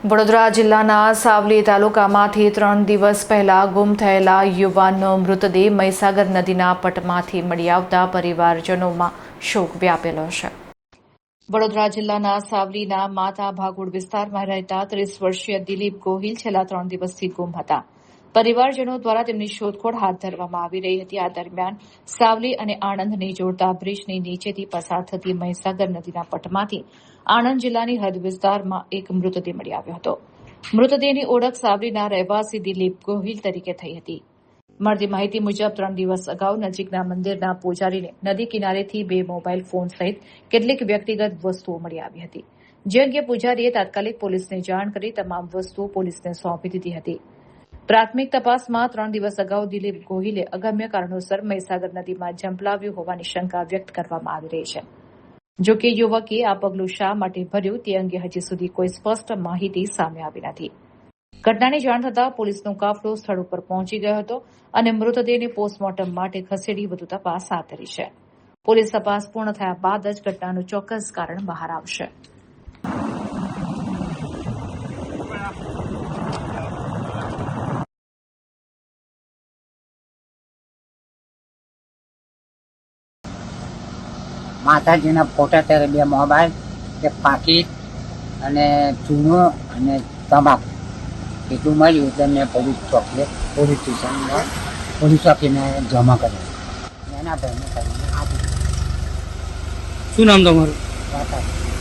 વડોદરા જિલ્લાના સાવલી તાલુકામાંથી 3 દિવસ પહેલા ગુમ થયેલા યુવાનનો મૃતદેહ મહીસાગર નદીના પટમાંથી મળી આવતા પરિવારજનોમાં શોક વ્યાપેલો છે। વડોદરા જિલ્લાના સાવલીના માતા ભાગોળ વિસ્તારમાં રહેતા 30 વર્ષીય દિલીપ ગોહિલ છેલ્લા 3 દિવસથી ગુમ હતા। પરિવારજનો દ્વારા તેમની શોધખોળ હાથ ધરવામાં આવી રહી હતી। આ દરમિયાન સાવલી અને આણંદને જોડતા બ્રિજની નીચેથી પસાર થતી મહીસાગર નદીના પટમાંથી આણંદ જિલ્લાની હદ વિસ્તારમાં એક મૃતદેહ મળી આવ્યો હતો। મૃતદેહની ઓળખ સાવલીના રહેવાસી દિલીપ ગોહિલ તરીકે થઈ હતી। મળતી માહિતી મુજબ 3 દિવસ અગાઉ નજીકના મંદિરના પૂજારીને નદી કિનારેથી 2 મોબાઈલ ફોન સહિત કેટલીક વ્યક્તિગત વસ્તુઓ મળી આવી હતી, જે અંગે પૂજારીએ તાત્કાલિક પોલીસને જાણ કરી તમામ વસ્તુઓ પોલીસને સોંપી દીધી હતી। પ્રાથમિક તપાસમાં 3 દિવસ અગાઉ દિલીપ ગોહિલે અગમ્ય કારણોસર મહીસાગર નદીમાં ઝંપલાવ્યું હોવાની શંકા વ્યક્ત કરવામાં આવી રહી છે। જો કે યુવકે આ પગલું શા માટે ભર્યું તે અંગે હજી સુધી કોઈ સ્પષ્ટ માહિતી સામે આવી નથી। ઘટનાની જાણ થતાં પોલીસનો કાફલો સ્થળ ઉપર પહોંચી ગયો હતો અને મૃતદેહને પોસ્ટમોર્ટમ માટે ખસેડી વધુ તપાસ હાથ ધરી છે। પોલીસ તપાસ પૂર્ણ થયા બાદ જ ઘટનાનું ચોક્કસ કારણ બહાર આવશે। માતાજીના ફોટા ત્યારે 2 મોબાઈલ, એક પાકીટ અને ચૂનો અને તમાકુ એટલું મળ્યું એટલે મેં પોલીસ સ્ટેશનમાં પોલીસ ચોકીને જમા કર્યો। એના ભાઈને કરીને આપી। શું નામ તમારું? માતાજી।